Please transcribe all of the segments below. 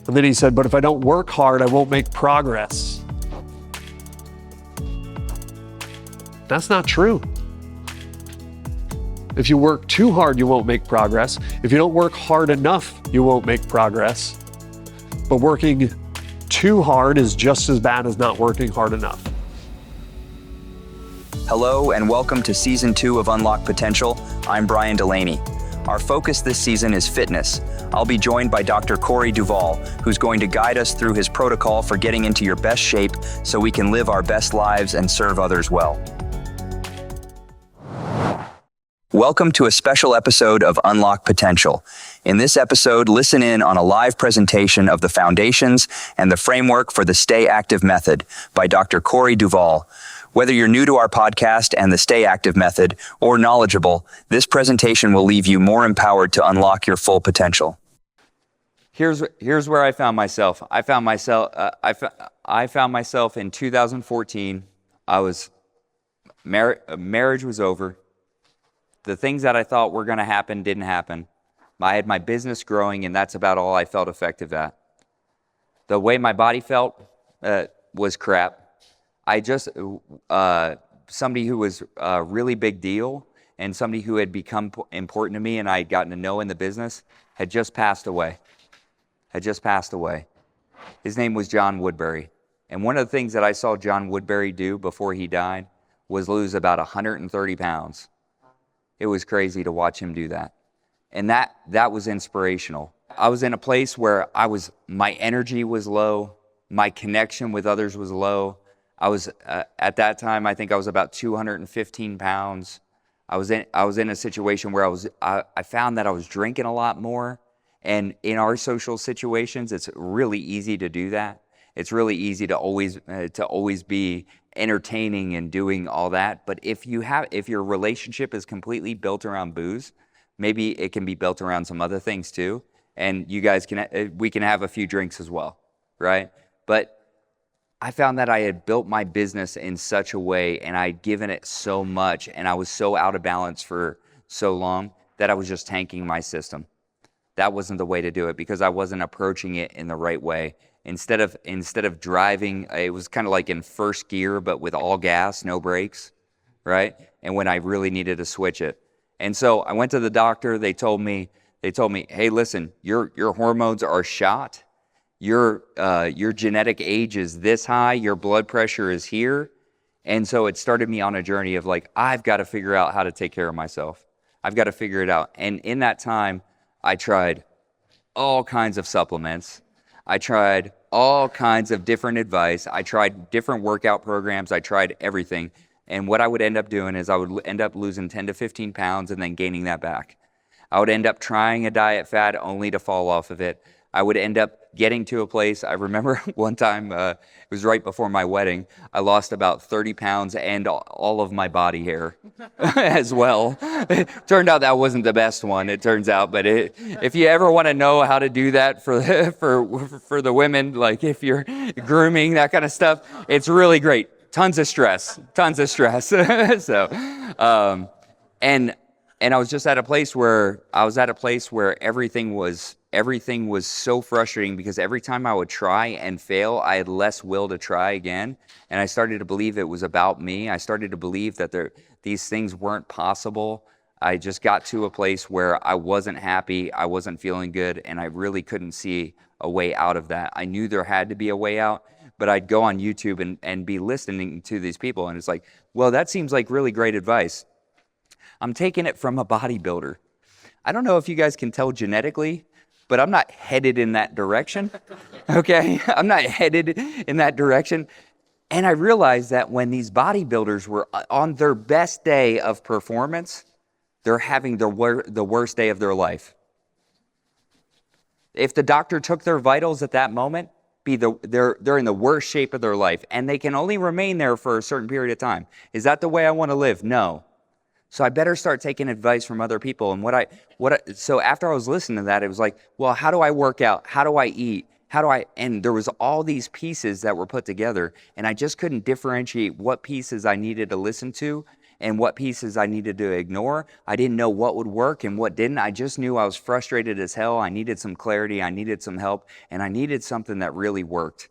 And then he said, but if I don't work hard, I won't make progress. That's not true. If you work too hard, you won't make progress. If you don't work hard enough, you won't make progress. But working too hard is just as bad as not working hard enough. Hello and welcome to Season 2 of Unlock Potential. I'm Brian Delaney. Our focus this season is fitness. I'll be joined by Dr. Duvall, who's going to guide us through his protocol for getting into your best shape so we can live our best lives and serve others well. Welcome to a special episode of Unlock Potential. In this episode, listen in on a live presentation of the foundations and the framework for the Stay Active Method by Dr. Duvall. Whether you're new to our podcast and the Stay Active Method or knowledgeable, this presentation will leave you more empowered to unlock your full potential. Here's where I found myself. I found myself in 2014. Marriage was over. The things that I thought were going to happen didn't happen. I had my business growing, and that's about all I felt effective at. The way my body felt was crap. I just, somebody who was a really big deal and somebody who had become important to me and I had gotten to know in the business had just passed away. His name was John Woodbury. And one of the things that I saw John Woodbury do before he died was lose about 130 pounds. It was crazy to watch him do that. And that was inspirational. I was in a place where my energy was low, my connection with others was low. I was, at that time, I think I was about 215 pounds. I was in a situation where I found that I was drinking a lot more. And in our social situations, it's really easy to do that. It's really easy to always be entertaining and doing all that. But if your relationship is completely built around booze, maybe it can be built around some other things too. And you guys we can have a few drinks as well, right? But I found that I had built my business in such a way and I'd given it so much and I was so out of balance for so long that I was just tanking my system. That wasn't the way to do it because I wasn't approaching it in the right way. Instead of driving, it was kind of like in first gear, but with all gas, no brakes, right? And when I really needed to switch it. And so I went to the doctor. They told me, hey, listen, your hormones are shot. Your genetic age is this high, your blood pressure is here. And so it started me on a journey of like, I've got to figure out how to take care of myself. I've got to figure it out. And in that time, I tried all kinds of supplements. I tried all kinds of different advice. I tried different workout programs. I tried everything. And what I would end up doing is I would end up losing 10 to 15 pounds and then gaining that back. I would end up trying a diet fad only to fall off of it. I would end up getting to a place. I remember one time, it was right before my wedding, I lost about 30 pounds and all of my body hair as well. It turned out that wasn't the best one, it turns out. But if you ever want to know how to do that for the women, like if you're grooming, that kind of stuff, it's really great. Tons of stress. So, and I was just at a place where everything was so frustrating because every time I would try and fail, I had less will to try again. And I started to believe it was about me. I started to believe that these things weren't possible. I just got to a place where I wasn't happy, I wasn't feeling good, and I really couldn't see a way out of that. I knew there had to be a way out, but I'd go on YouTube and be listening to these people, and it's like, well, that seems like really great advice. I'm taking it from a bodybuilder. I don't know if you guys can tell genetically, but I'm not headed in that direction, okay? I'm not headed in that direction. And I realized that when these bodybuilders were on their best day of performance, they're having the worst day of their life. If the doctor took their vitals at that moment, they're in the worst shape of their life, and they can only remain there for a certain period of time. Is that the way I want to live? No. So I better start taking advice from other people. And so after I was listening to that, it was like, well, how do I work out? How do I eat? And there was all these pieces that were put together, and I just couldn't differentiate what pieces I needed to listen to and what pieces I needed to ignore. I didn't know what would work and what didn't. I just knew I was frustrated as hell. I needed some clarity. I needed some help, and I needed something that really worked.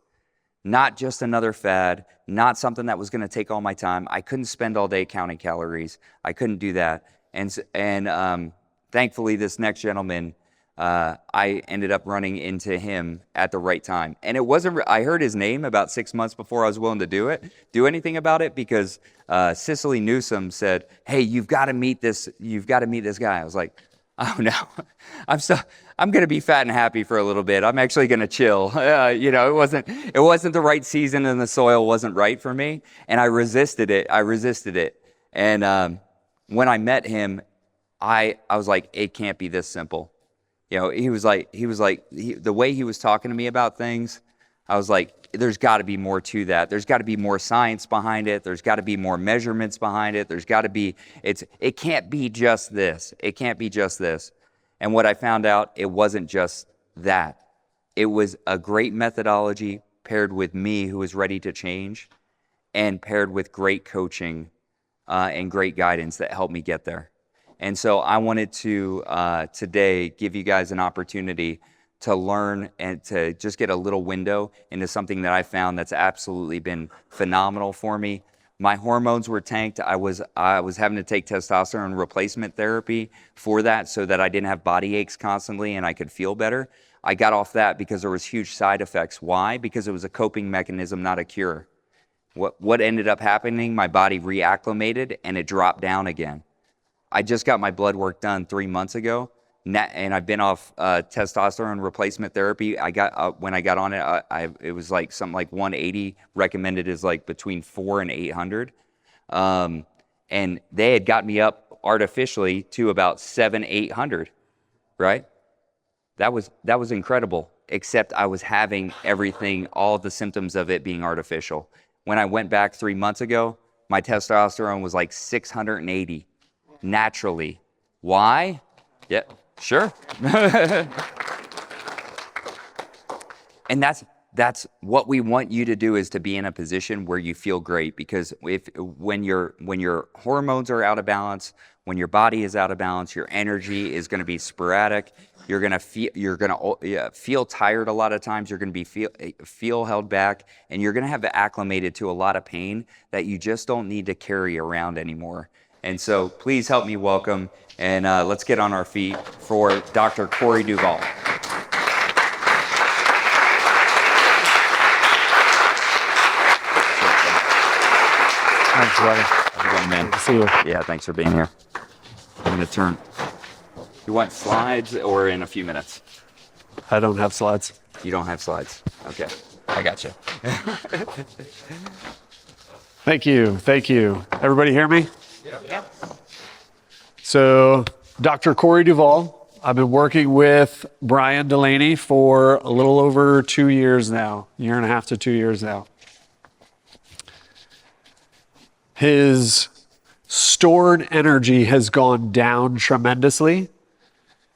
Not just another fad, not something that was going to take all my time. I couldn't spend all day counting calories. I couldn't do that. And thankfully, this next gentleman, I ended up running into him at the right time. And it wasn't, I heard his name about 6 months before I was willing to do anything about it, because Cicely Newsom said, hey, you've got to meet this guy. I was like, oh no, I'm going to be fat and happy for a little bit. I'm actually going to chill. It wasn't the right season, and the soil wasn't right for me. And I resisted it. And when I met him, I was like, it can't be this simple. He was like, the way he was talking to me about things, I was like, there's got to be more to that. There's got to be more science behind it. There's got to be more measurements behind it. There's got to be, it can't be just this. It can't be just this. And what I found out, it wasn't just that. It was a great methodology paired with me, who was ready to change, and paired with great coaching and great guidance that helped me get there. And so I wanted to today give you guys an opportunity to learn and to just get a little window into something that I found that's absolutely been phenomenal for me. My hormones were tanked. I was having to take testosterone replacement therapy for that, so that I didn't have body aches constantly and I could feel better. I got off that because there was huge side effects. Why? Because it was a coping mechanism, not a cure. What ended up happening, my body reacclimated and it dropped down again. I just got my blood work done 3 months ago, and I've been off testosterone replacement therapy. When I got on it, it was like something like 180. Recommended is like between 400 and 800, and they had got me up artificially to about 700-800. Right? That was incredible. Except I was having everything, all the symptoms of it being artificial. When I went back 3 months ago, my testosterone was like 680. Naturally. Why? Yeah, sure. And that's what we want you to do, is to be in a position where you feel great, because when your hormones are out of balance, when your body is out of balance, your energy is going to be sporadic. You're going to feel tired a lot of times. You're going to feel held back, and you're going to have acclimated to a lot of pain that you just don't need to carry around anymore. And so please help me welcome, and let's get on our feet for Dr. Corey Duvall. Thanks, buddy. How's it going, man? Good to see you. Yeah, thanks for being here. I'm going to turn. You want slides or in a few minutes? I don't have slides. You don't have slides? Okay, I got you. Thank you. Everybody hear me? Yeah. So, Dr. Corey Duvall, I've been working with Brian Delaney for a little over 2 years now, 1.5 to 2 years now. His stored energy has gone down tremendously,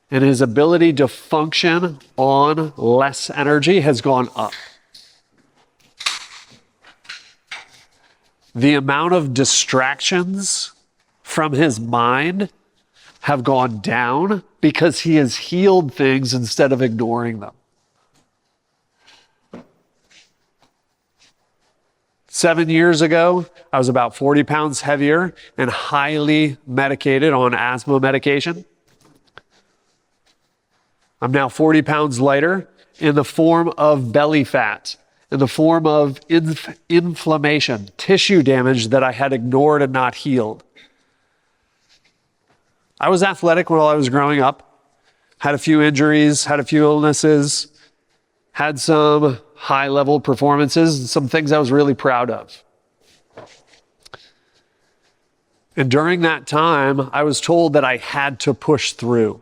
and his ability to function on less energy has gone up. The amount of distractions from his mind have gone down because he has healed things instead of ignoring them. 7 years ago, I was about 40 pounds heavier and highly medicated on asthma medication. I'm now 40 pounds lighter in the form of belly fat, in the form of inflammation, tissue damage that I had ignored and not healed. I was athletic while I was growing up, had a few injuries, had a few illnesses, had some high-level performances, and some things I was really proud of. And during that time, I was told that I had to push through.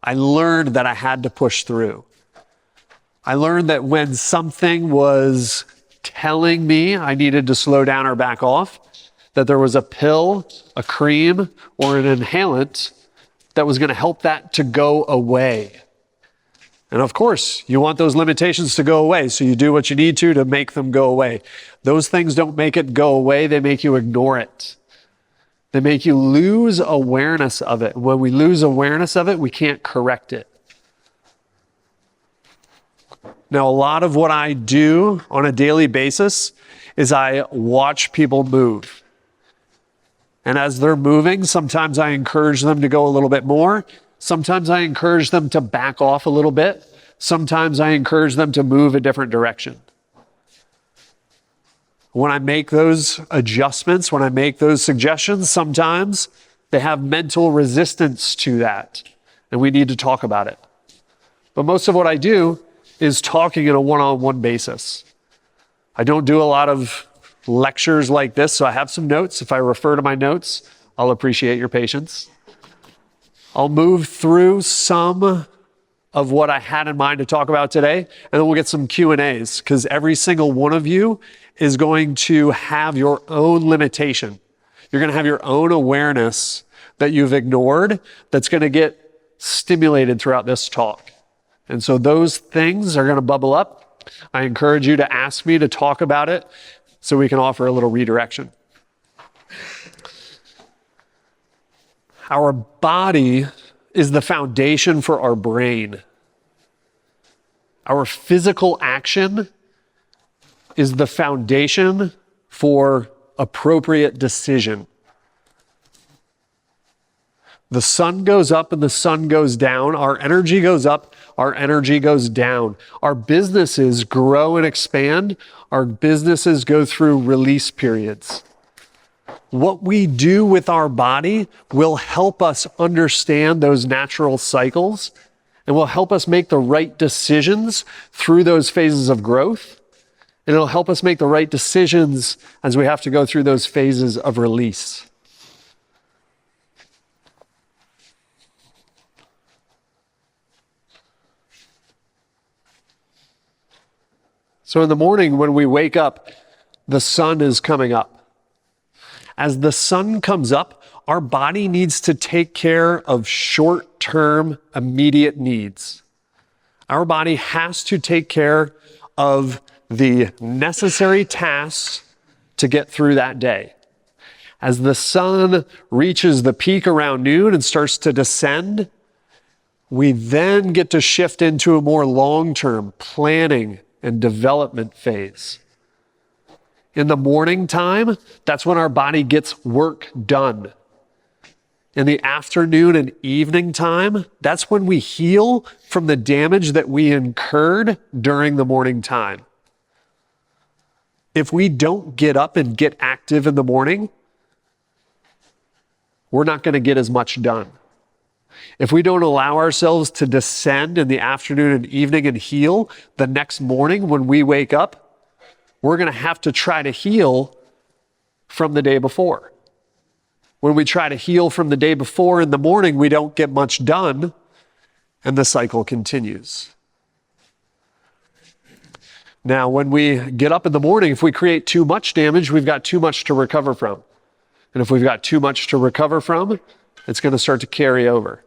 I learned that I had to push through. I learned that when something was telling me I needed to slow down or back off, that there was a pill, a cream, or an inhalant that was going to help that to go away. And of course, you want those limitations to go away, so you do what you need to make them go away. Those things don't make it go away, they make you ignore it. They make you lose awareness of it. When we lose awareness of it, we can't correct it. Now, a lot of what I do on a daily basis is I watch people move. And as they're moving, sometimes I encourage them to go a little bit more. Sometimes I encourage them to back off a little bit. Sometimes I encourage them to move a different direction. When I make those adjustments, when I make those suggestions, sometimes they have mental resistance to that. And we need to talk about it. But most of what I do is talking in a one-on-one basis. I don't do a lot of lectures like this, so I have some notes. If I refer to my notes, I'll appreciate your patience. I'll move through some of what I had in mind to talk about today, and then we'll get some Q&As, because every single one of you is going to have your own limitation. You're going to have your own awareness that you've ignored that's going to get stimulated throughout this talk. And so those things are going to bubble up. I encourage you to ask me to talk about it so we can offer a little redirection. Our body is the foundation for our brain. Our physical action is the foundation for appropriate decision. The sun goes up and the sun goes down. Our energy goes up, our energy goes down. Our businesses grow and expand. Our businesses go through release periods. What we do with our body will help us understand those natural cycles and will help us make the right decisions through those phases of growth. And it'll help us make the right decisions as we have to go through those phases of release. So in the morning when we wake up, the sun is coming up. As the sun comes up, our body needs to take care of short-term, immediate needs. Our body has to take care of the necessary tasks to get through that day. As the sun reaches the peak around noon and starts to descend, we then get to shift into a more long-term planning and development phase. In the morning time, that's when our body gets work done. In the afternoon and evening time, that's when we heal from the damage that we incurred during the morning time. If we don't get up and get active in the morning, we're not going to get as much done. If we don't allow ourselves to descend in the afternoon and evening and heal, the next morning when we wake up, we're going to have to try to heal from the day before. When we try to heal from the day before in the morning, we don't get much done, and the cycle continues. Now, when we get up in the morning, if we create too much damage, we've got too much to recover from. And if we've got too much to recover from, it's going to start to carry over.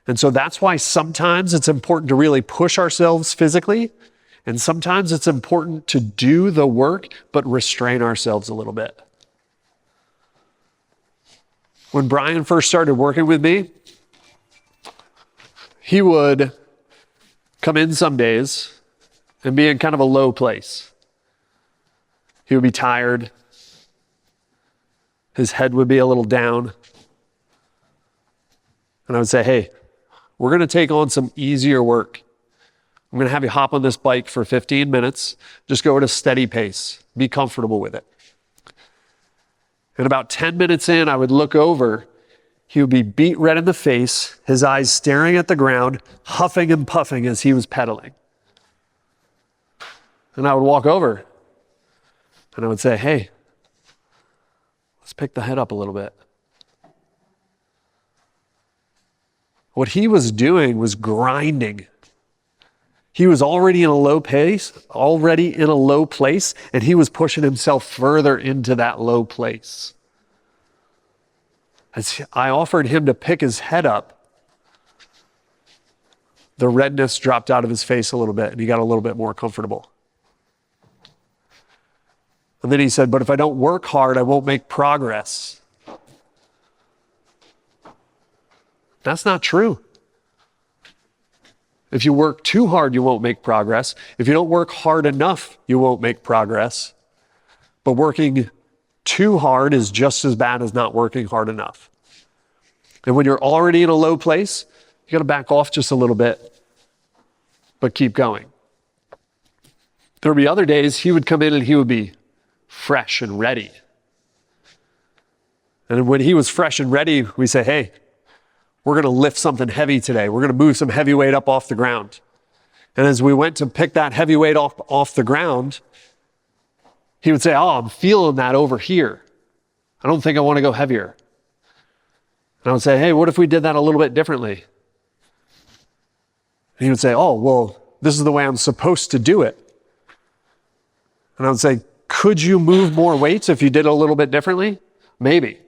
And so that's why sometimes it's important to really push ourselves physically, and sometimes it's important to do the work, but restrain ourselves a little bit. When Brian first started working with me, he would come in some days and be in kind of a low place. He would be tired. His head would be a little down. And I would say, hey, we're going to take on some easier work. I'm going to have you hop on this bike for 15 minutes. Just go at a steady pace. Be comfortable with it. And about 10 minutes in, I would look over. He would be beat red in the face, his eyes staring at the ground, huffing and puffing as he was pedaling. And I would walk over and I would say, hey, let's pick the head up a little bit. What he was doing was grinding. He was already in a low place, and he was pushing himself further into that low place. As I offered him to pick his head up, the redness dropped out of his face a little bit, and he got a little bit more comfortable. And then he said, but if I don't work hard, I won't make progress. That's not true. If you work too hard, you won't make progress. If you don't work hard enough, you won't make progress. But working too hard is just as bad as not working hard enough. And when you're already in a low place, you got to back off just a little bit, but keep going. There would be other days he would come in and he would be fresh and ready. And when he was fresh and ready, we say, hey, we're going to lift something heavy today. We're going to move some heavy weight up off the ground. And as we went to pick that heavy weight off the ground, he would say, oh, I'm feeling that over here. I don't think I want to go heavier. And I would say, hey, what if we did that a little bit differently? And he would say, oh, well, this is the way I'm supposed to do it. And I would say, could you move more weights if you did it a little bit differently? Maybe.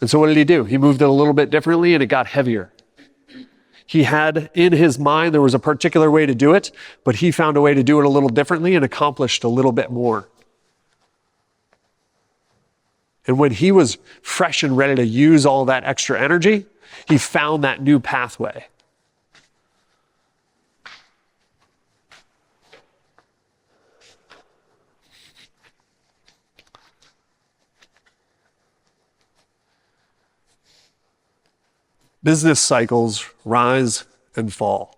And so what did he do? He moved it a little bit differently and it got heavier. He had in his mind, there was a particular way to do it, but he found a way to do it a little differently and accomplished a little bit more. And when he was fresh and ready to use all that extra energy, he found that new pathway. Business cycles rise and fall.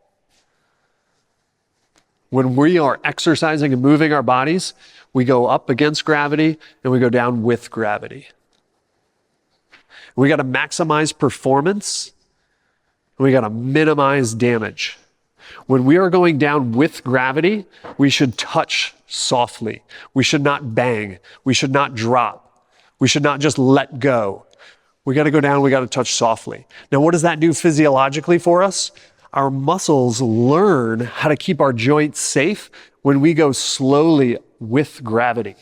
When we are exercising and moving our bodies, we go up against gravity and we go down with gravity. We got to maximize performance. We got to minimize damage. When we are going down with gravity, we should touch softly. We should not bang. We should not drop. We should not just let go. We got to go down, we got to touch softly. Now, what does that do physiologically for us? Our muscles learn how to keep our joints safe when we go slowly with gravity.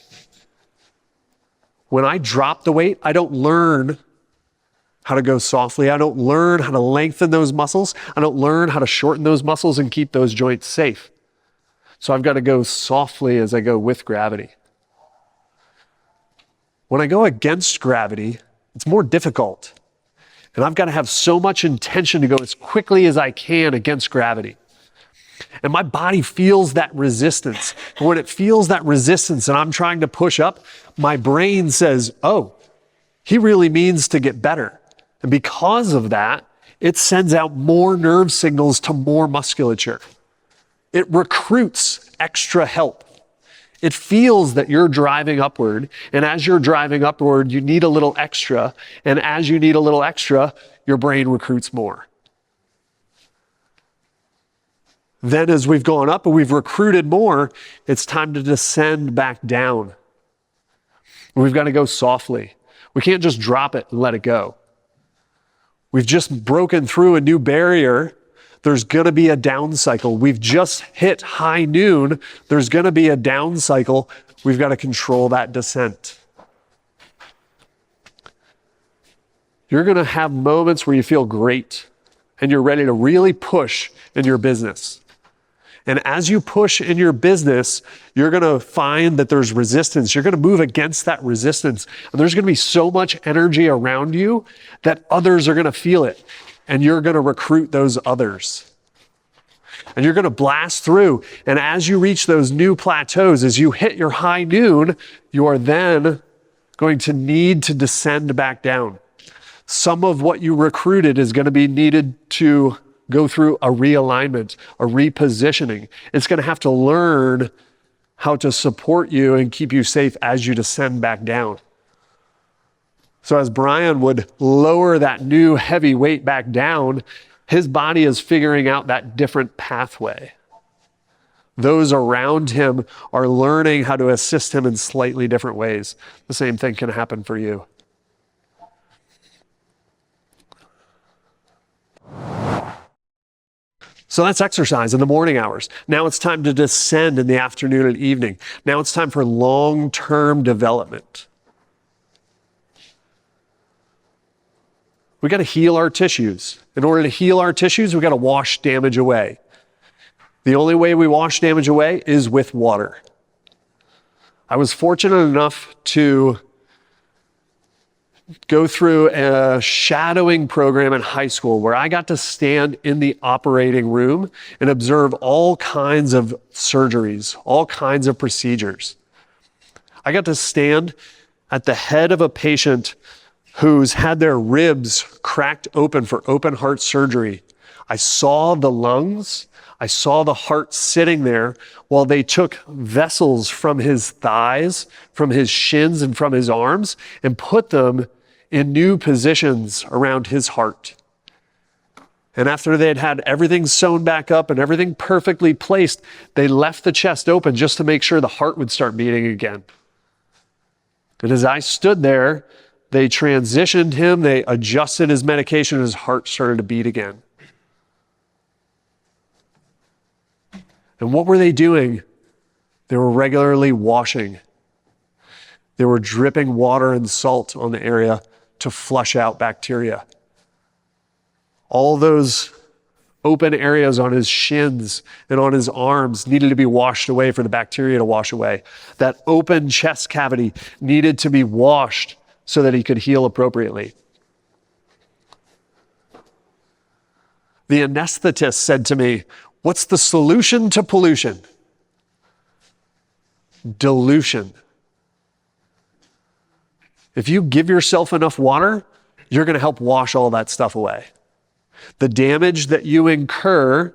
When I drop the weight, I don't learn how to go softly. I don't learn how to lengthen those muscles. I don't learn how to shorten those muscles and keep those joints safe. So I've got to go softly as I go with gravity. When I go against gravity, it's more difficult. And I've got to have so much intention to go as quickly as I can against gravity. And my body feels that resistance. And when it feels that resistance and I'm trying to push up, my brain says, oh, he really means to get better. And because of that, it sends out more nerve signals to more musculature. It recruits extra help. It feels that you're driving upward, and as you're driving upward, you need a little extra, and as you need a little extra, your brain recruits more. Then as we've gone up and we've recruited more, it's time to descend back down. We've got to go softly. We can't just drop it and let it go. We've just broken through a new barrier. There's going to be a down cycle. We've just hit high noon. There's going to be a down cycle. We've got to control that descent. You're going to have moments where you feel great and you're ready to really push in your business. And as you push in your business, you're going to find that there's resistance. You're going to move against that resistance. And there's going to be so much energy around you that others are going to feel it. And you're going to recruit those others. And you're going to blast through. And as you reach those new plateaus, as you hit your high noon, you are then going to need to descend back down. Some of what you recruited is going to be needed to go through a realignment, a repositioning. It's going to have to learn how to support you and keep you safe as you descend back down. So as Brian would lower that new heavy weight back down, his body is figuring out that different pathway. Those around him are learning how to assist him in slightly different ways. The same thing can happen for you. So that's exercise in the morning hours. Now it's time to descend in the afternoon and evening. Now it's time for long-term development. We got to heal our tissues. In order to heal our tissues, we got to wash damage away. The only way we wash damage away is with water. I was fortunate enough to go through a shadowing program in high school where I got to stand in the operating room and observe all kinds of surgeries, all kinds of procedures. I got to stand at the head of a patient who's had their ribs cracked open for open heart surgery. I saw the lungs. I saw the heart sitting there while they took vessels from his thighs, from his shins, and from his arms and put them in new positions around his heart. And after they'd had everything sewn back up and everything perfectly placed, they left the chest open just to make sure the heart would start beating again. And as I stood there, they transitioned him, they adjusted his medication, and his heart started to beat again. And what were they doing? They were regularly washing. They were dripping water and salt on the area to flush out bacteria. All those open areas on his shins and on his arms needed to be washed away for the bacteria to wash away. That open chest cavity needed to be washed so that he could heal appropriately. The anesthetist said to me, "What's the solution to pollution?" Dilution. If you give yourself enough water, you're going to help wash all that stuff away. The damage that you incur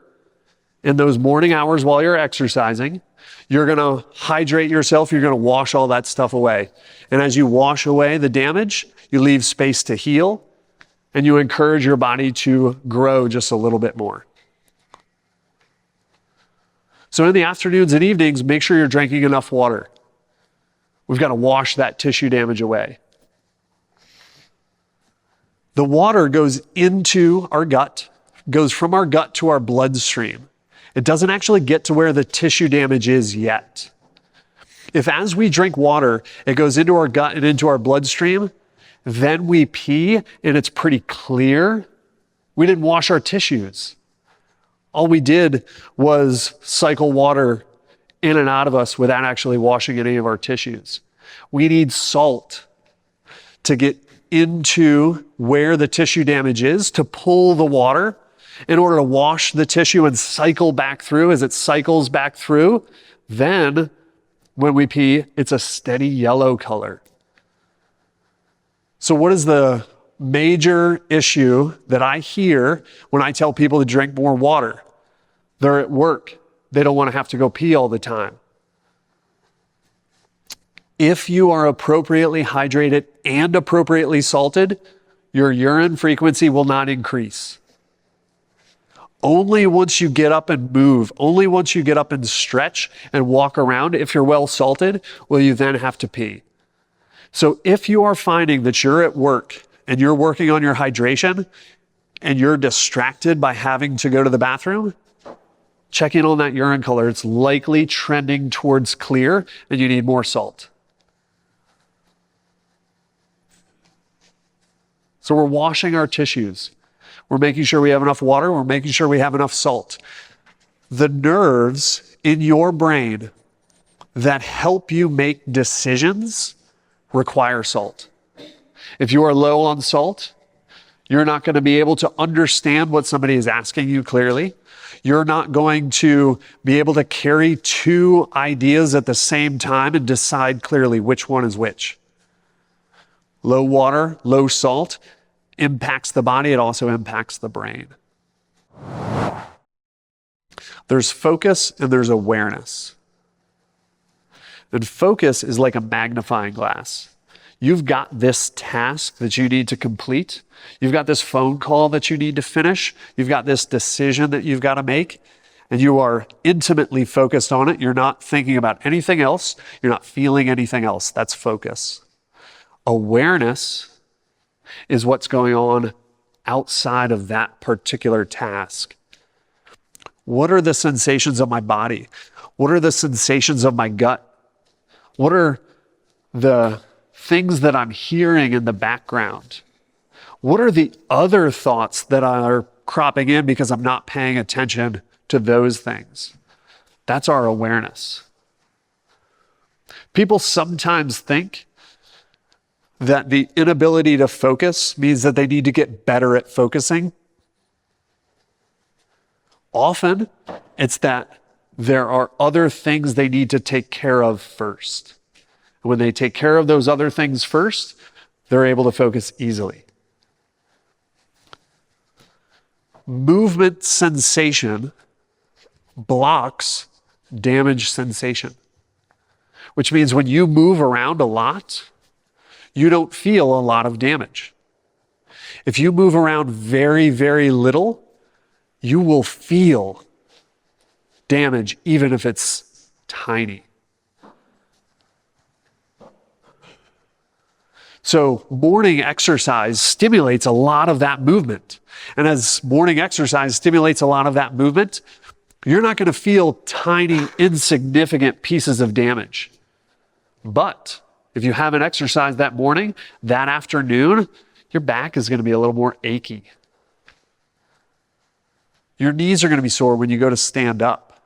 in those morning hours while you're exercising, you're going to hydrate yourself, you're going to wash all that stuff away. And as you wash away the damage, you leave space to heal, and you encourage your body to grow just a little bit more. So in the afternoons and evenings, make sure you're drinking enough water. We've got to wash that tissue damage away. The water goes into our gut, goes from our gut to our bloodstream. It doesn't actually get to where the tissue damage is yet. If as we drink water, it goes into our gut and into our bloodstream, then we pee and it's pretty clear, we didn't wash our tissues. All we did was cycle water in and out of us without actually washing any of our tissues. We need salt to get into where the tissue damage is, to pull the water in order to wash the tissue and cycle back through. As it cycles back through, then when we pee, it's a steady yellow color. So what is the major issue that I hear when I tell people to drink more water? They're at work. They don't want to have to go pee all the time. If you are appropriately hydrated and appropriately salted, your urine frequency will not increase. Only once you get up and move, only once you get up and stretch and walk around, if you're well salted, will you then have to pee. So if you are finding that you're at work and you're working on your hydration and you're distracted by having to go to the bathroom, check in on that urine color. It's likely trending towards clear and you need more salt. So we're washing our tissues. We're making sure we have enough water. We're making sure we have enough salt. The nerves in your brain that help you make decisions require salt. If you are low on salt, you're not going to be able to understand what somebody is asking you clearly. You're not going to be able to carry two ideas at the same time and decide clearly which one is which. Low water, low salt impacts the body. It also impacts the brain. There's focus and there's awareness. And focus is like a magnifying glass. You've got this task that you need to complete. You've got this phone call that you need to finish. You've got this decision that you've got to make. And you are intimately focused on it. You're not thinking about anything else. You're not feeling anything else. That's focus. Awareness is what's going on outside of that particular task. What are the sensations of my body? What are the sensations of my gut? What are the things that I'm hearing in the background? What are the other thoughts that are cropping in because I'm not paying attention to those things? That's our awareness. People sometimes think that the inability to focus means that they need to get better at focusing. Often, it's that there are other things they need to take care of first. When they take care of those other things first, they're able to focus easily. Movement sensation blocks damage sensation, which means when you move around a lot, you don't feel a lot of damage. If you move around very, very little, you will feel damage even if it's tiny. So morning exercise stimulates a lot of that movement. And as morning exercise stimulates a lot of that movement, you're not going to feel tiny, insignificant pieces of damage. But if you haven't exercised that morning, that afternoon, your back is going to be a little more achy. Your knees are going to be sore when you go to stand up.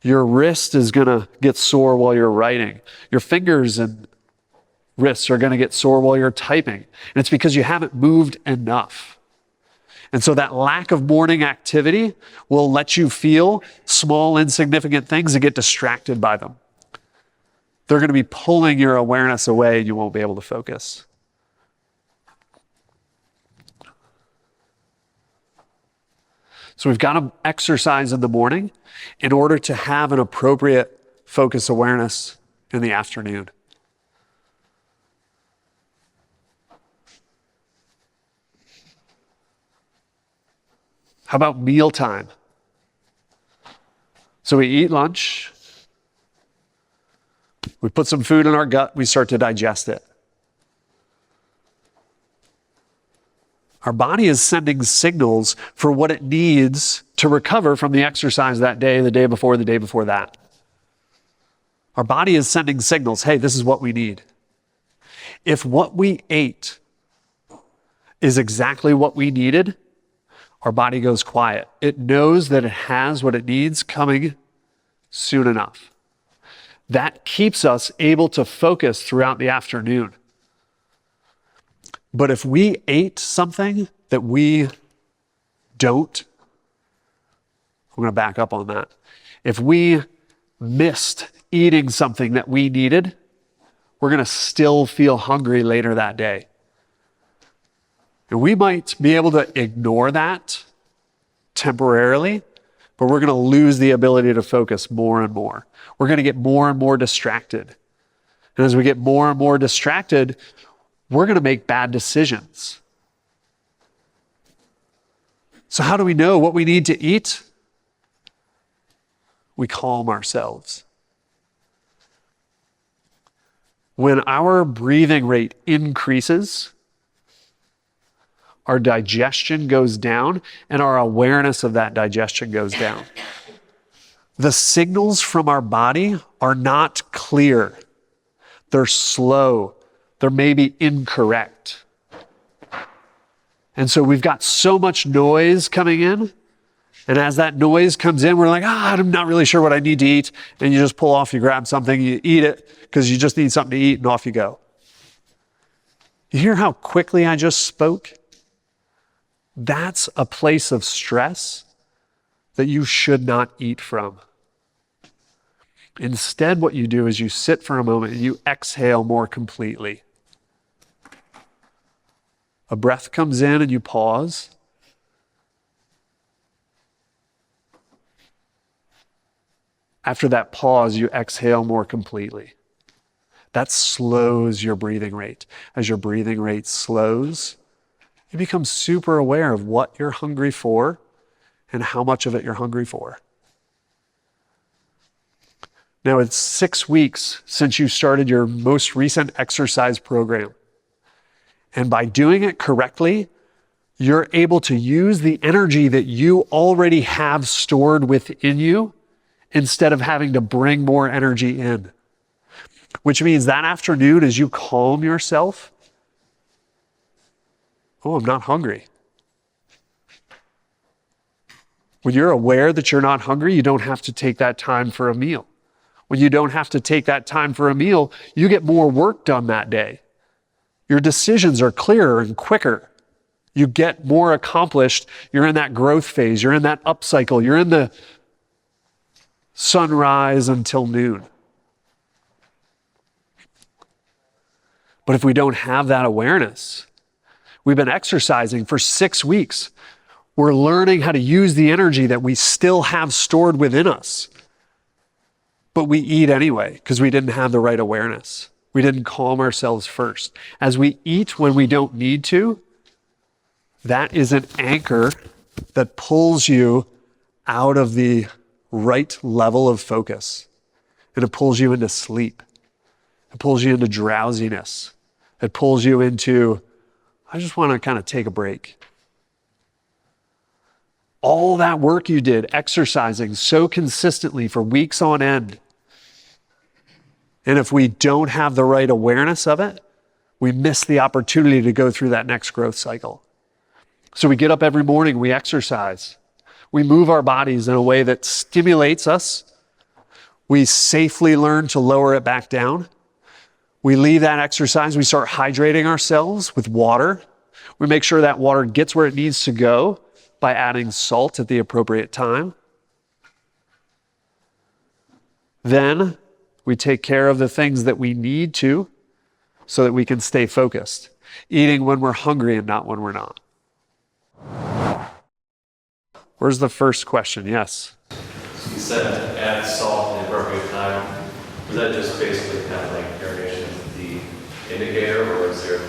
Your wrist is going to get sore while you're writing. Your fingers and wrists are going to get sore while you're typing. And it's because you haven't moved enough. And so that lack of morning activity will let you feel small, insignificant things and get distracted by them. They're going to be pulling your awareness away and you won't be able to focus. So we've got to exercise in the morning in order to have an appropriate focus awareness in the afternoon. How about mealtime? So we eat lunch, we put some food in our gut, we start to digest it. Our body is sending signals for what it needs to recover from the exercise that day, the day before that. Our body is sending signals, hey, this is what we need. If what we ate is exactly what we needed, our body goes quiet. It knows that it has what it needs coming soon enough. That keeps us able to focus throughout the afternoon. But if we ate something that we don't, I'm going to back up on that. If we missed eating something that we needed, we're going to still feel hungry later that day. And we might be able to ignore that temporarily, but we're going to lose the ability to focus more and more. We're going to get more and more distracted. And as we get more and more distracted, we're going to make bad decisions. So how do we know what we need to eat? We calm ourselves. When our breathing rate increases, our digestion goes down and our awareness of that digestion goes down. The signals from our body are not clear. They're slow. They're maybe incorrect. And so we've got so much noise coming in. And as that noise comes in, we're like, I'm not really sure what I need to eat. And you just pull off, you grab something, you eat it because you just need something to eat and off you go. You hear how quickly I just spoke? That's a place of stress that you should not eat from. Instead, what you do is you sit for a moment and you exhale more completely. A breath comes in and you pause. After that pause, you exhale more completely. That slows your breathing rate. As your breathing rate slows, you become super aware of what you're hungry for and how much of it you're hungry for. Now, it's 6 weeks since you started your most recent exercise program. And by doing it correctly, you're able to use the energy that you already have stored within you instead of having to bring more energy in. Which means that afternoon, as you calm yourself, I'm not hungry. When you're aware that you're not hungry, you don't have to take that time for a meal. When you don't have to take that time for a meal, you get more work done that day. Your decisions are clearer and quicker. You get more accomplished. You're in that growth phase. You're in that upcycle. You're in the sunrise until noon. But if we don't have that awareness, we've been exercising for 6 weeks. We're learning how to use the energy that we still have stored within us. But we eat anyway because we didn't have the right awareness. We didn't calm ourselves first. As we eat when we don't need to, that is an anchor that pulls you out of the right level of focus. And it pulls you into sleep. It pulls you into drowsiness. It pulls you into, I just want to kind of take a break. All that work you did exercising so consistently for weeks on end. And if we don't have the right awareness of it, we miss the opportunity to go through that next growth cycle. So we get up every morning, we exercise. We move our bodies in a way that stimulates us. We safely learn to lower it back down. We leave that exercise, we start hydrating ourselves with water. We make sure that water gets where it needs to go by adding salt at the appropriate time. Then we take care of the things that we need to so that we can stay focused. Eating when we're hungry and not when we're not. Where's the first question? Yes. You said add salt at the appropriate time. Is that just basically kind of like variation of the indicator, or is there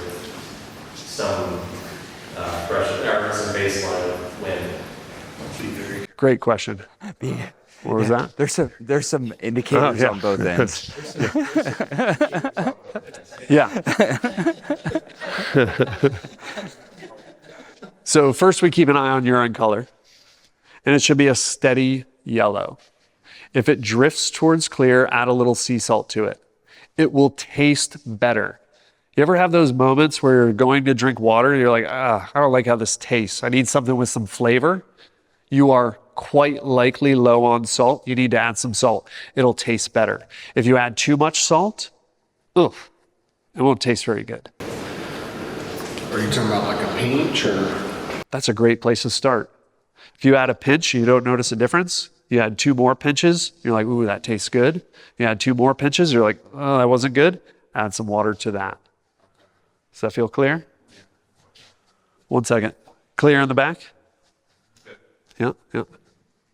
some threshold or some baseline of when? Great question. What was that? There's some indicators on both ends. Yeah. So first we keep an eye on urine color, and it should be a steady yellow. If it drifts towards clear, add a little sea salt to it. It will taste better. You ever have those moments where you're going to drink water and you're like, I don't like how this tastes. I need something with some flavor. You are quite likely low on salt. You need to add some salt. It'll taste better. If you add too much salt, it won't taste very good. Are you talking about like a pinch or? That's a great place to start. If you add a pinch, you don't notice a difference. You add 2 more pinches, you're like, ooh, that tastes good. You add 2 more pinches, you're like, oh, that wasn't good. Add some water to that. Does that feel clear? 1 second. Clear in the back? Yeah. Do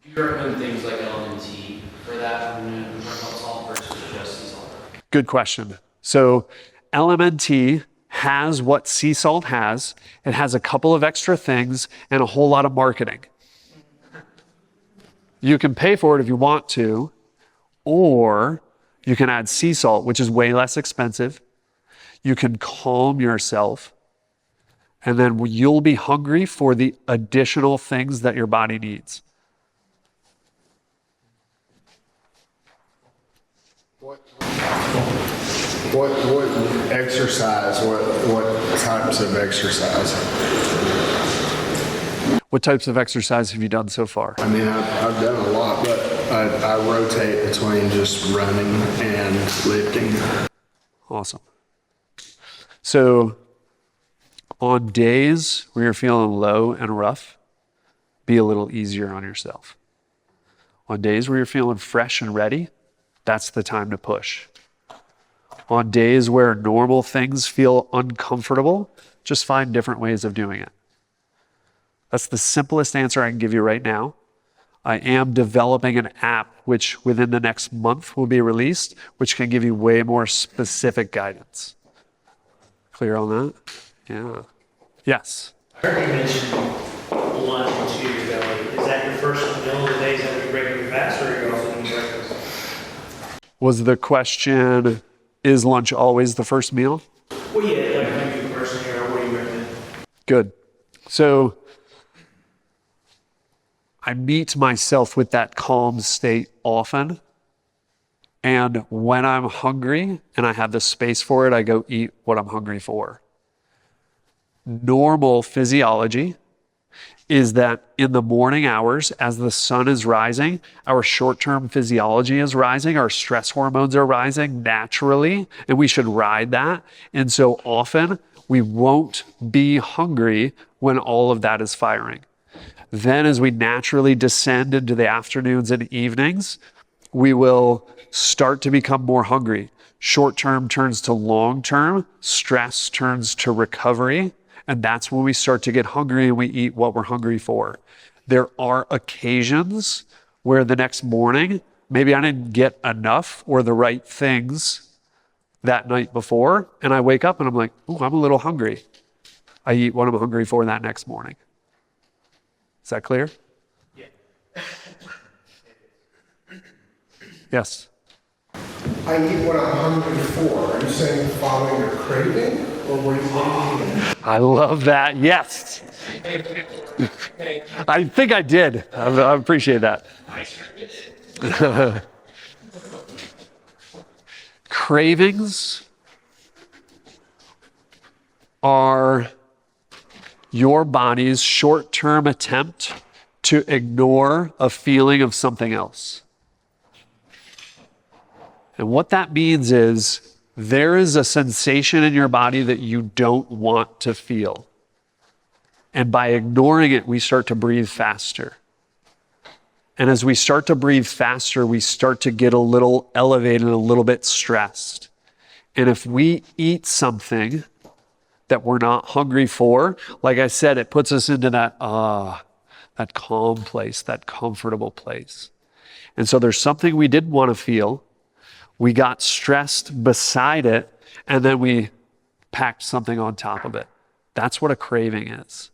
you recommend things like LMNT for that when you're talking about salt versus just sea salt? Good question. So LMNT has what sea salt has. It has a couple of extra things and a whole lot of marketing. You can pay for it if you want to, or you can add sea salt, which is way less expensive. You can calm yourself, and then you'll be hungry for the additional things that your body needs. What exercise? What types of exercise? What types of exercise have you done so far? I mean, I've done a lot, but I rotate between just running and lifting. Awesome. So on days where you're feeling low and rough, be a little easier on yourself. On days where you're feeling fresh and ready, that's the time to push. On days where normal things feel uncomfortable, just find different ways of doing it. That's the simplest answer I can give you right now. I am developing an app which within the next month will be released, which can give you way more specific guidance. Clear on that? Yeah. Yes. I heard you mention lunch to your belly. Is that your first meal of the days that you break your fast, or are you also eating breakfast? Was the question, is lunch always the first meal? Well, yeah, like you personally, or what do you recommend? Good. So I meet myself with that calm state often. And when I'm hungry and I have the space for it, I go eat what I'm hungry for. Normal physiology is that in the morning hours, as the sun is rising, our short-term physiology is rising, our stress hormones are rising naturally, and we should ride that. And so often we won't be hungry when all of that is firing. Then as we naturally descend into the afternoons and evenings, we will start to become more hungry. Short-term turns to long-term, stress turns to recovery, and that's when we start to get hungry and we eat what we're hungry for. There are occasions where the next morning, maybe I didn't get enough or the right things that night before, and I wake up and I'm like, ooh, I'm a little hungry. I eat what I'm hungry for that next morning. Is that clear? Yeah. Yes. I eat what I'm hungry for. Are you saying following your craving, or were you eating? I love that. Yes. I think I did. I appreciate that. Cravings are your body's short-term attempt to ignore a feeling of something else. And what that means is there is a sensation in your body that you don't want to feel. And by ignoring it, we start to breathe faster. And as we start to breathe faster, we start to get a little elevated, a little bit stressed. And if we eat something that we're not hungry for, like I said, it puts us into that calm place, that comfortable place. And so there's something we didn't want to feel. We got stressed beside it, and then we packed something on top of it. That's what a craving is.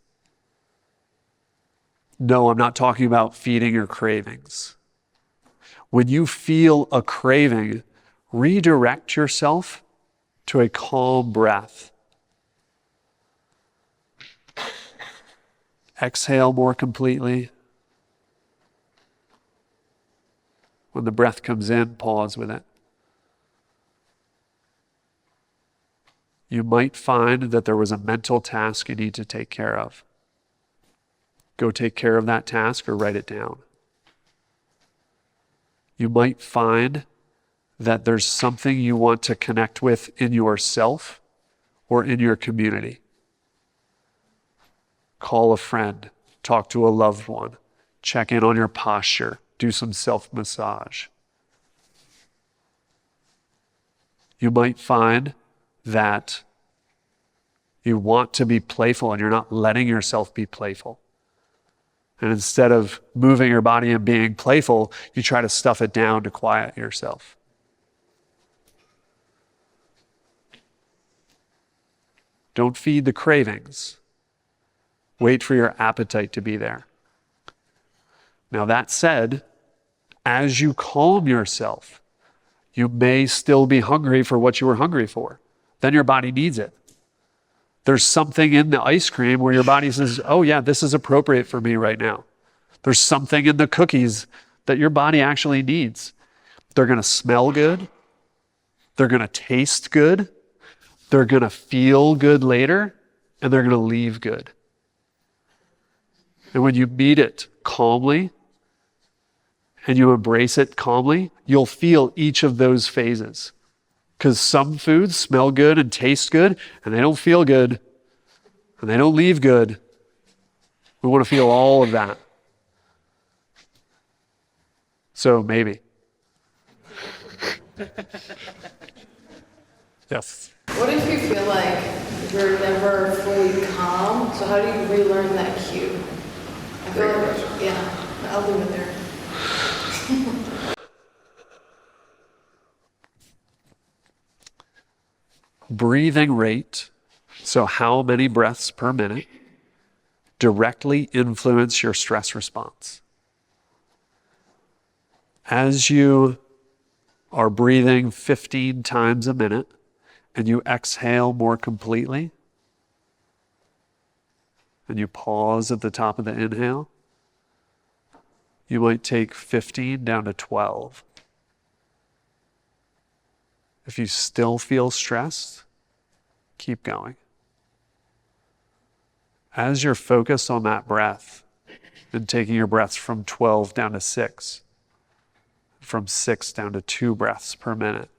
No, I'm not talking about feeding your cravings. When you feel a craving, redirect yourself to a calm breath. Exhale more completely. When the breath comes in, pause with it. You might find that there was a mental task you need to take care of. Go take care of that task or write it down. You might find that there's something you want to connect with in yourself or in your community. Call a friend, talk to a loved one, check in on your posture, do some self-massage. You might find that you want to be playful and you're not letting yourself be playful. And instead of moving your body and being playful, you try to stuff it down to quiet yourself. Don't feed the cravings. Wait for your appetite to be there. Now that said, as you calm yourself, you may still be hungry for what you were hungry for. Then your body needs it. There's something in the ice cream where your body says, oh yeah, this is appropriate for me right now. There's something in the cookies that your body actually needs. They're going to smell good. They're going to taste good. They're going to feel good later, and they're going to leave good. And when you meet it calmly and you embrace it calmly, you'll feel each of those phases. Because some foods smell good and taste good, and they don't feel good, and they don't leave good. We want to feel all of that. So maybe. Yes. What if you feel like you're never fully calm? So how do you relearn that cue? I feel like, yeah, I'll leave it there. Breathing rate, so how many breaths per minute, directly influence your stress response. As you are breathing 15 times a minute and you exhale more completely, and you pause at the top of the inhale, you might take 15 down to 12. If you still feel stressed, keep going. As you're focused on that breath and taking your breaths from 12 down to 6, from 6 down to 2 breaths per minute,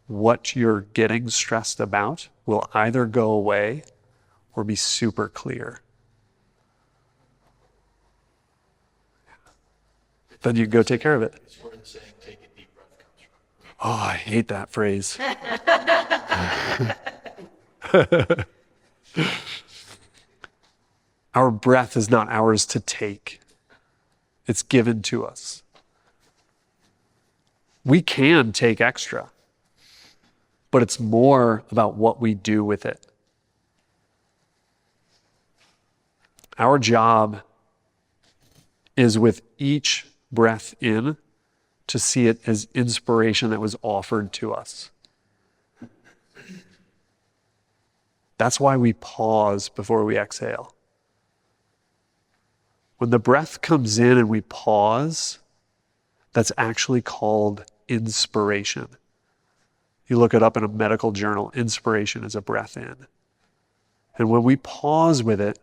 what you're getting stressed about will either go away or be super clear. Then you can go take care of it. Oh, I hate that phrase. Our breath is not ours to take. It's given to us. We can take extra, but it's more about what we do with it. Our job is with each breath in to see it as inspiration that was offered to us. That's why we pause before we exhale. When the breath comes in and we pause, that's actually called inspiration. You look it up in a medical journal, inspiration is a breath in. And when we pause with it,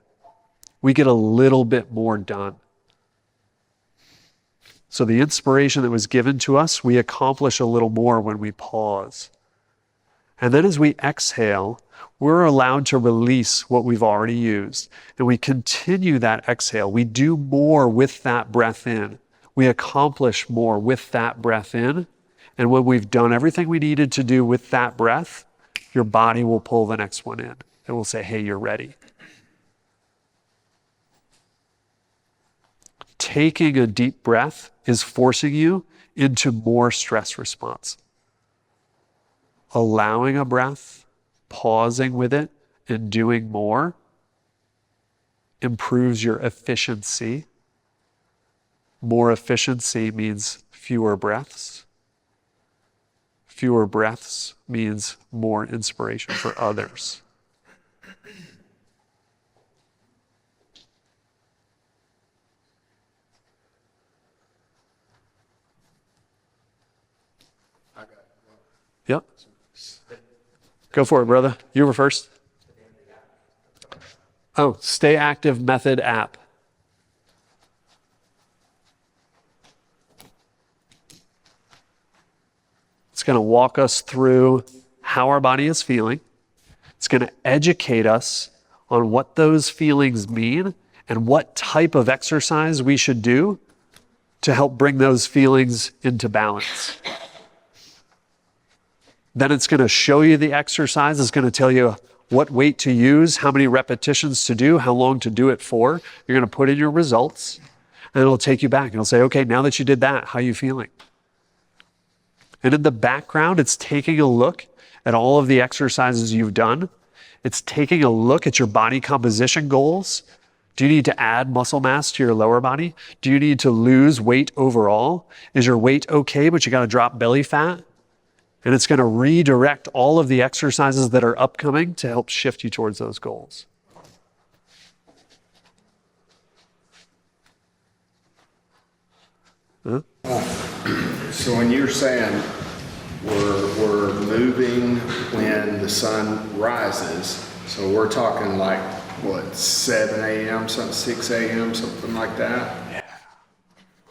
we get a little bit more done. So the inspiration that was given to us, we accomplish a little more when we pause. And then as we exhale, we're allowed to release what we've already used. And we continue that exhale. We do more with that breath in. We accomplish more with that breath in. And when we've done everything we needed to do with that breath, your body will pull the next one in. It will say, hey, you're ready. Taking a deep breath is forcing you into more stress response. Allowing a breath, pausing with it, and doing more improves your efficiency. More efficiency means fewer breaths. Fewer breaths means more inspiration for others. Yep. Go for it, brother. You were first. Oh, Stay Active Method app. It's going to walk us through how our body is feeling. It's going to educate us on what those feelings mean and what type of exercise we should do to help bring those feelings into balance. Then it's going to show you the exercise. It's going to tell you what weight to use, how many repetitions to do, how long to do it for. You're going to put in your results, and it'll take you back. It'll say, okay, now that you did that, how are you feeling? And in the background, it's taking a look at all of the exercises you've done. It's taking a look at your body composition goals. Do you need to add muscle mass to your lower body? Do you need to lose weight overall? Is your weight okay, but you got to drop belly fat? And it's going to redirect all of the exercises that are upcoming to help shift you towards those goals. Huh? So when you're saying we're moving when the sun rises, so we're talking like, what, 7 a.m., 6 a.m., something like that?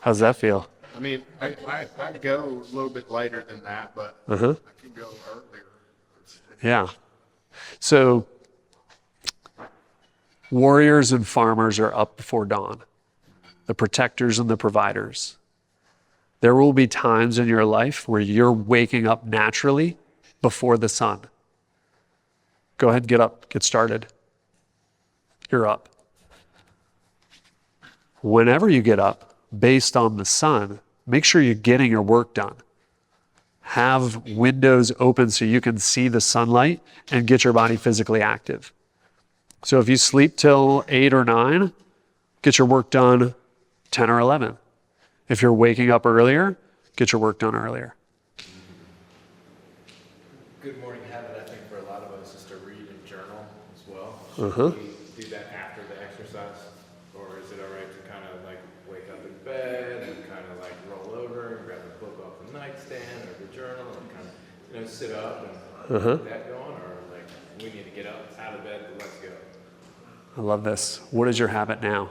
How's that feel? I mean, I go a little bit later than that, but I can go earlier. Yeah. So warriors and farmers are up before dawn, the protectors and the providers. There will be times in your life where you're waking up naturally before the sun. Go ahead and get up, get started. You're up. Whenever you get up, based on the sun, make sure you're getting your work done. Have windows open so you can see the sunlight and get your body physically active. So if you sleep till 8 or 9, get your work done 10 or 11. If you're waking up earlier, get your work done earlier. Good morning habit, I think, for a lot of us is to read and journal as well. Uh-huh. Should we do that after the exercise? Or is it all right to kind of like wake up in bed and kind of like roll over and grab a book off the nightstand or the journal and kind of, sit up and get that going? Or like, we need to get up out of bed, but let's go? I love this. What is your habit now?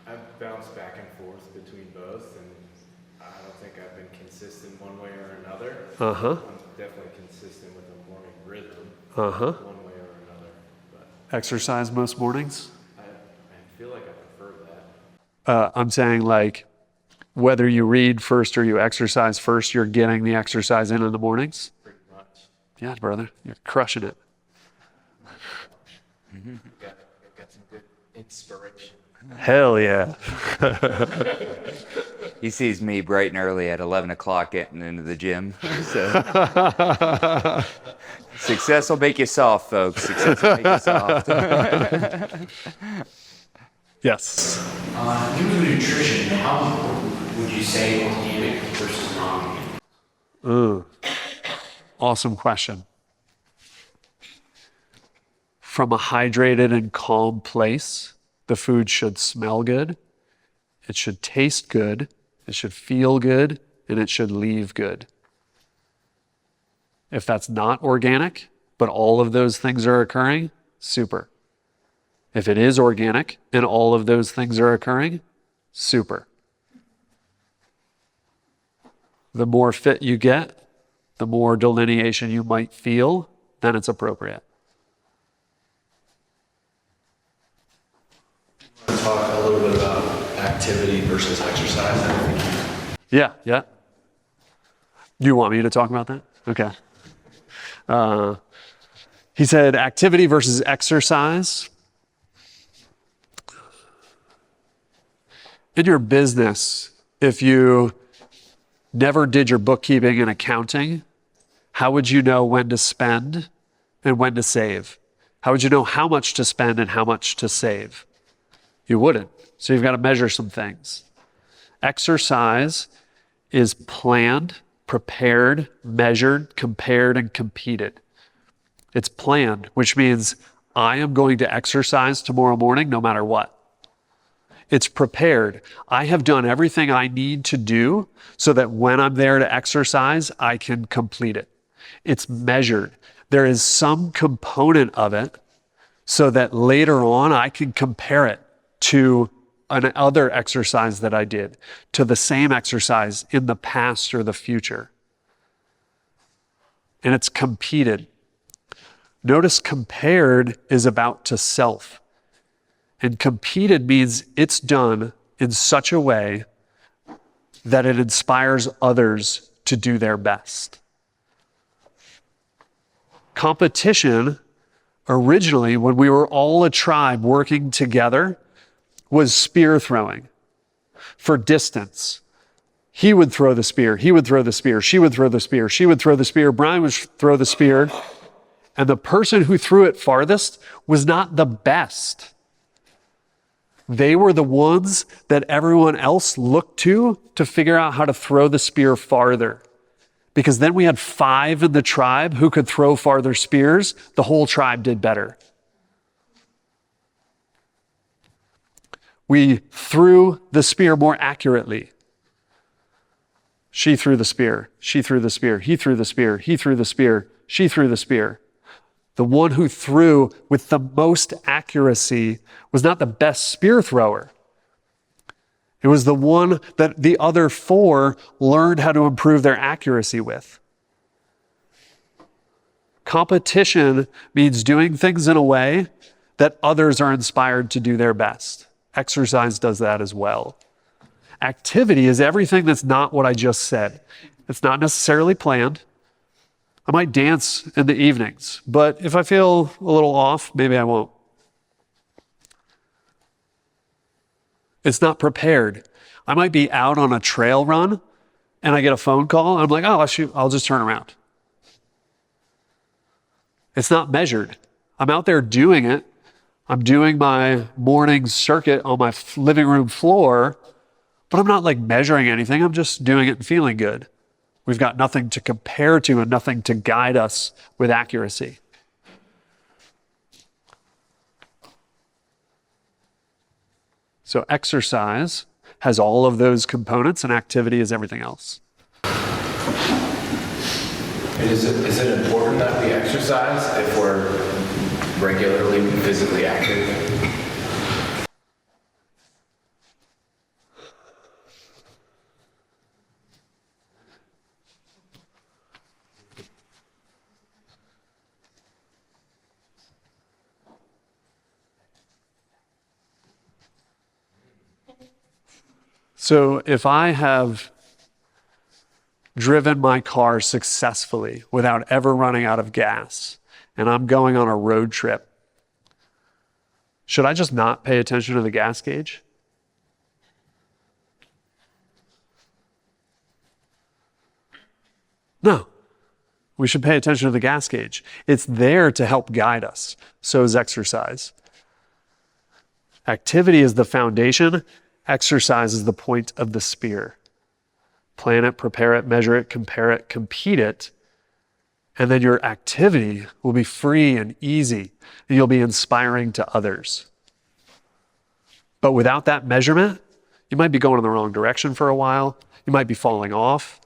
I've bounced back and forth between both, and I don't think I've been consistent one way or another. Uh-huh. I'm definitely consistent with a morning rhythm, Uh-huh. one way or another. But Exercise most mornings? I feel like I prefer that. I'm saying like whether you read first or you exercise first, you're getting the exercise in the mornings? Pretty much. Yeah, brother. You're crushing it. Got some good inspiration. Hell yeah. He sees me bright and early at 11 o'clock getting into the gym. So. Success will make you soft, folks. Success will make you soft. Yes. In terms of nutrition, how important would you say organic versus non-organic? Ooh. Awesome question. From a hydrated and calm place, the food should smell good, it should taste good, it should feel good, and it should leave good. If that's not organic, but all of those things are occurring, super. If it is organic and all of those things are occurring, super. The more fit you get, the more delineation you might feel, then it's appropriate. Talk a little bit about activity versus exercise. I think Yeah. You want me to talk about that? Okay. He said activity versus exercise. In your business, if you never did your bookkeeping and accounting, how would you know when to spend and when to save? How would you know how much to spend and how much to save? You wouldn't. So you've got to measure some things. Exercise is planned, prepared, measured, compared, and competed. It's planned, which means I am going to exercise tomorrow morning no matter what. It's prepared. I have done everything I need to do so that when I'm there to exercise, I can complete it. It's measured. There is some component of it so that later on I can compare it to another exercise that I did, to the same exercise in the past or the future. And it's competed. Notice compared is about to self. And competed means it's done in such a way that it inspires others to do their best. Competition, originally, when we were all a tribe working together, was spear throwing for distance. He would throw the spear, he would throw the spear, she would throw the spear, she would throw the spear, Brian would throw the spear, and the person who threw it farthest was not the best. They were the ones that everyone else looked to figure out how to throw the spear farther. Because then we had 5 in the tribe who could throw farther spears. The whole tribe did better. We threw the spear more accurately. She threw the spear. She threw the spear. He threw the spear. He threw the spear. She threw the spear. The one who threw with the most accuracy was not the best spear thrower. It was the one that the other 4 learned how to improve their accuracy with. Competition means doing things in a way that others are inspired to do their best. Exercise does that as well. Activity is everything that's not what I just said. It's not necessarily planned. I might dance in the evenings, but if I feel a little off, maybe I won't. It's not prepared. I might be out on a trail run and I get a phone call and I'm like, oh, I'll just turn around. It's not measured. I'm out there doing it. I'm doing my morning circuit on my living room floor, but I'm not like measuring anything. I'm just doing it and feeling good. We've got nothing to compare to and nothing to guide us with accuracy. So exercise has all of those components and activity is everything else. Is it important that we exercise if we're regularly physically active? So if I have driven my car successfully without ever running out of gas, and I'm going on a road trip, should I just not pay attention to the gas gauge? No. We should pay attention to the gas gauge. It's there to help guide us. So is exercise. Activity is the foundation. Exercise is the point of the spear. Plan it, prepare it, measure it, compare it, compete it. And then your activity will be free and easy, and you'll be inspiring to others. But without that measurement, you might be going in the wrong direction for a while. You might be falling off.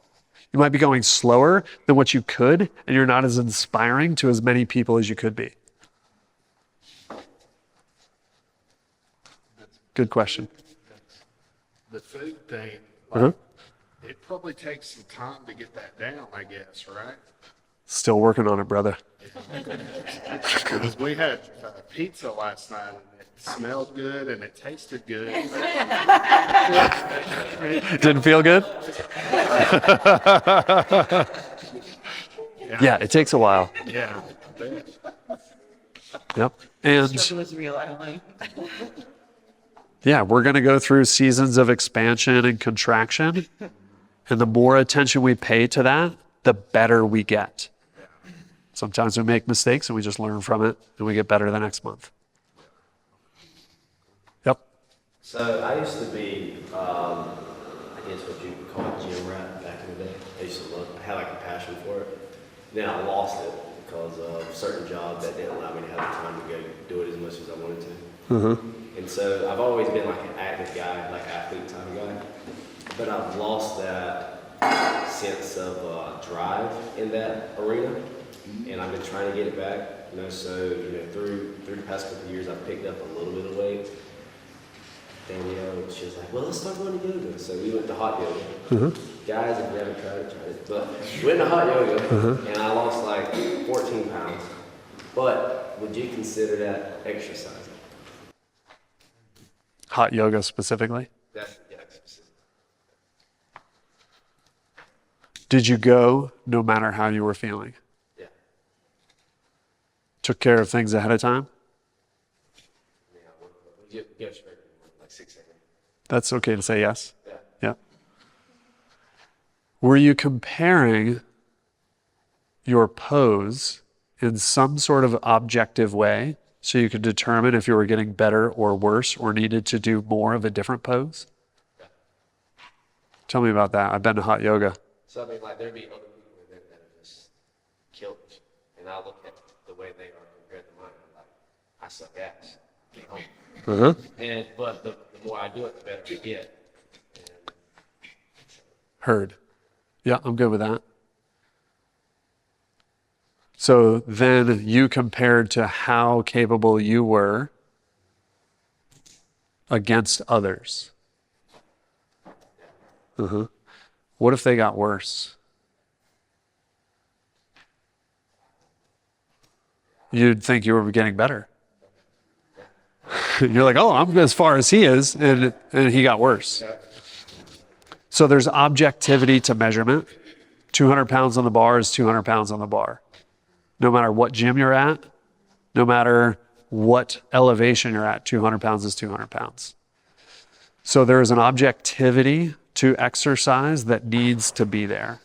You might be going slower than what you could, and you're not as inspiring to as many people as you could be. Good question. The food thing, it probably takes some time to get that down, I guess, right? Still working on it, brother. Because we had pizza last night, and it smelled good, and it tasted good. Didn't feel good? Yeah, it takes a while. Yeah. Yep. And was real, Emily. yeah, we're going to go through seasons of expansion and contraction. And the more attention we pay to that, the better we get. Sometimes we make mistakes and we just learn from it and we get better the next month. Yep. So I used to be, I guess what you would call a gym rat back in the day. I used to love, I had like a passion for it. Then I lost it because of a certain job that didn't allow me to have the time to go do it as much as I wanted to. Mm-hmm. And so I've always been like an active guy, like athlete type of guy. But I've lost that sense of drive in that arena. And I've been trying to get it back, so, through the past couple of years, I've picked up a little bit of weight. And, she was like, well, let's start going to yoga. So we went to hot yoga. Mm-hmm. Guys, if you haven't tried it. But we went to hot yoga, and I lost like 14 pounds. But would you consider that exercising? Hot yoga specifically? That's exercise. Did you go no matter how you were feeling? Took care of things ahead of time? Yeah, like 6 a.m. That's okay to say yes? Yeah. Yeah. Were you comparing your pose in some sort of objective way so you could determine if you were getting better or worse or needed to do more of a different pose? Yeah. Tell me about that. I've been to hot yoga. So, like, there'd be other people in there that are just killed. And I look at the way they are compared to mine, I'm like, I suck ass. But the more I do it, the better we get. Heard. Yeah, I'm good with that. So then you compared to how capable you were against others. What if they got worse? You'd think you were getting better. You're like, oh, I'm as far as he is, and he got worse. So there's objectivity to measurement. 200 pounds on the bar is 200 pounds on the bar. No matter what gym you're at, no matter what elevation you're at, 200 pounds is 200 pounds. So there is an objectivity to exercise that needs to be there.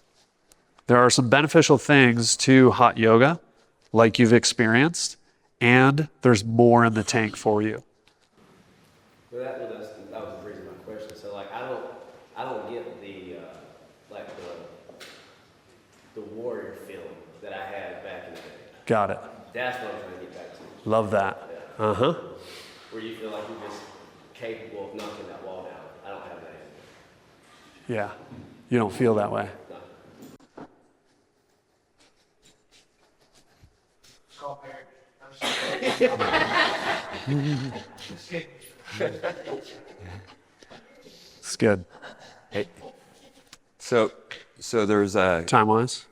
There are some beneficial things to hot yoga, like you've experienced, and there's more in the tank for you. Well, that was the reason my question. So, like, I don't get the warrior feeling that I had back in the day. Got it. That's what I'm trying to get back to. Love that. Yeah. Where you feel like you're just capable of knocking that wall down. I don't have that anymore. Yeah. You don't feel that way. No. Call parent. It's good. Hey, so there's a Time-wise?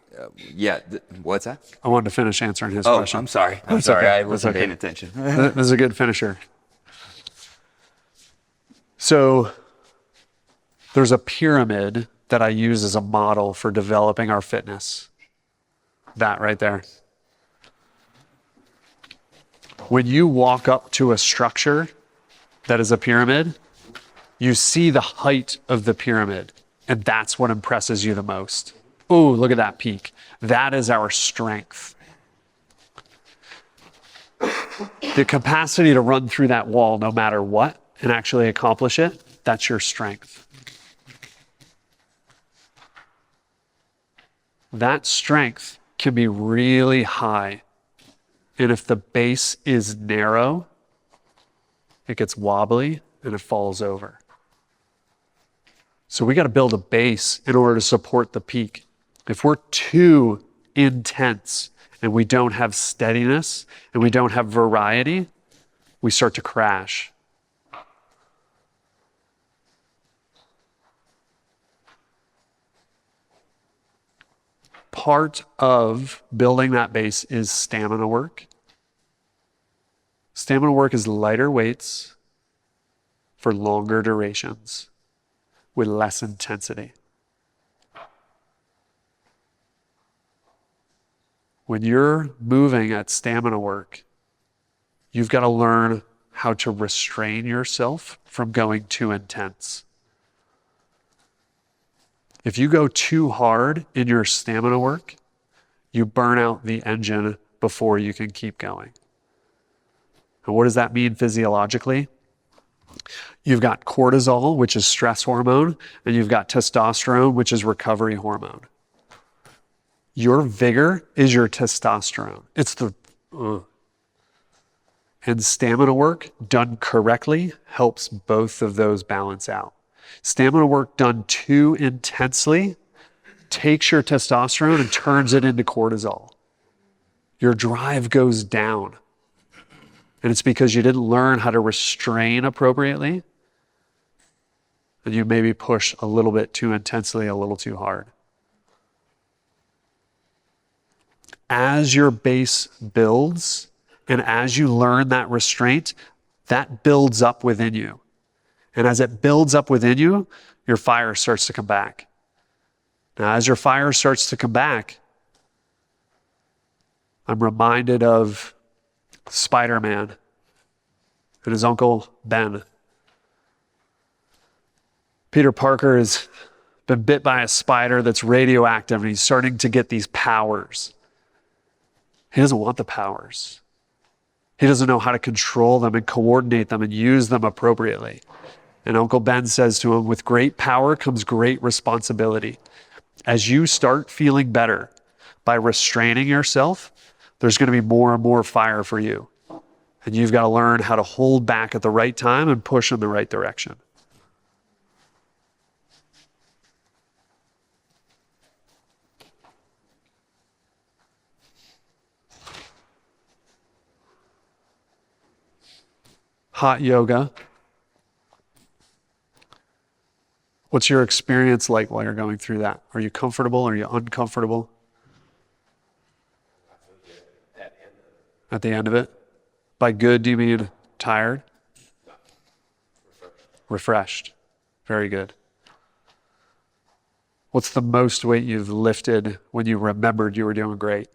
what's that? I wanted to finish answering his Oh, question. I'm sorry. I'm That's sorry. okay. I wasn't That's paying okay. attention. This is a good finisher. So There's a pyramid that I use as a model for developing our fitness. That right there. When you walk up to a structure that is a pyramid, you see the height of the pyramid, and that's what impresses you the most. Ooh, look at that peak. That is our strength. The capacity to run through that wall no matter what and actually accomplish it, that's your strength. That strength can be really high. And if the base is narrow, it gets wobbly and it falls over. So we got to build a base in order to support the peak. If we're too intense and we don't have steadiness and we don't have variety, we start to crash. Part of building that base is stamina work. Stamina work is lighter weights for longer durations with less intensity. When you're moving at stamina work, you've got to learn how to restrain yourself from going too intense. If you go too hard in your stamina work, you burn out the engine before you can keep going. And what does that mean physiologically? You've got cortisol, which is stress hormone, and you've got testosterone, which is recovery hormone. Your vigor is your testosterone. It's the... And stamina work done correctly helps both of those balance out. Stamina work done too intensely takes your testosterone and turns it into cortisol. Your drive goes down. And it's because you didn't learn how to restrain appropriately. And you maybe push a little bit too intensely, a little too hard. As your base builds, and as you learn that restraint, that builds up within you. And as it builds up within you, your fire starts to come back. Now, as your fire starts to come back, I'm reminded of Spider-Man and his uncle Ben. Peter Parker has been bit by a spider that's radioactive, and he's starting to get these powers. He doesn't want the powers. He doesn't know how to control them and coordinate them and use them appropriately. And Uncle Ben says to him, with great power comes great responsibility. As you start feeling better by restraining yourself, there's going to be more and more fire for you. And you've got to learn how to hold back at the right time and push in the right direction. Hot yoga. What's your experience like while you're going through that? Are you comfortable? Are you uncomfortable? At the end of it? By good, do you mean tired? Refreshed. Very good. What's the most weight you've lifted when you remembered you were doing great?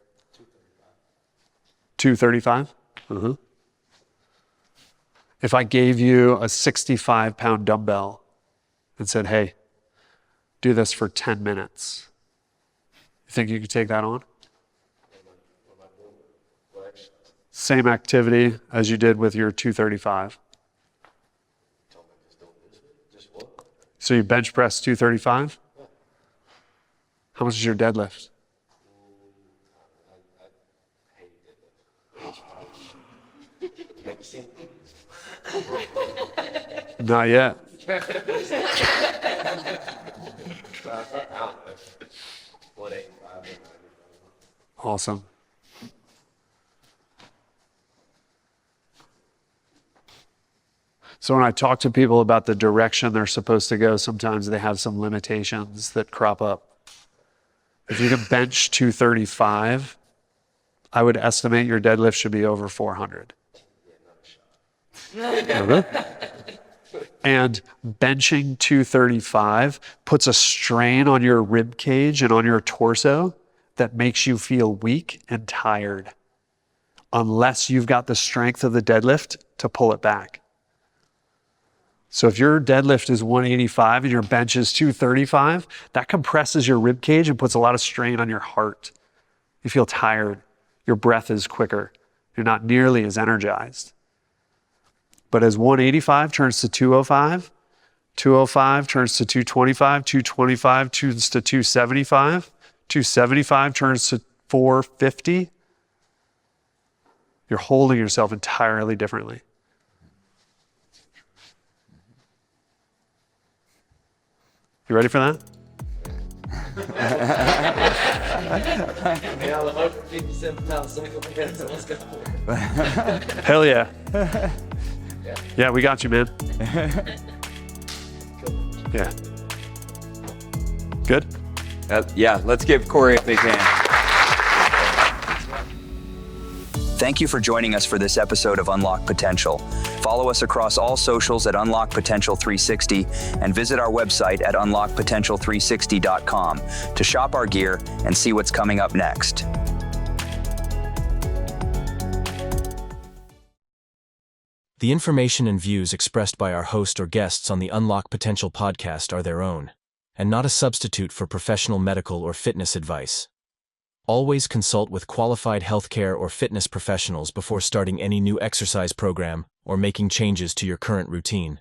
235? Uh-huh. If I gave you a 65-pound dumbbell and said, hey, do this for 10 minutes, you think you could take that on? Same activity as you did with your 235. So you bench press 235? How much is your deadlift? Not yet. Awesome. So when I talk to people about the direction they're supposed to go, sometimes they have some limitations that crop up. If you can bench 235, I would estimate your deadlift should be over 400. And benching 235 puts a strain on your rib cage and on your torso that makes you feel weak and tired, unless you've got the strength of the deadlift to pull it back. So if your deadlift is 185 and your bench is 235, that compresses your rib cage and puts a lot of strain on your heart. You feel tired. Your breath is quicker. You're not nearly as energized. But as 185 turns to 205, 205 turns to 225, 225 turns to 275, 275 turns to 450, you're holding yourself entirely differently. You ready for that? Yeah, I'm 157 pounds, so let's go. Hell yeah. Yeah, we got you, man. Yeah. Good? Yeah, let's give Corey a big hand. Thank you for joining us for this episode of Unlock Potential. Follow us across all socials at Unlock Potential 360 and visit our website at unlockpotential360.com to shop our gear and see what's coming up next. The information and views expressed by our host or guests on the Unlock Potential podcast are their own, and not a substitute for professional medical or fitness advice. Always consult with qualified healthcare or fitness professionals before starting any new exercise program or making changes to your current routine.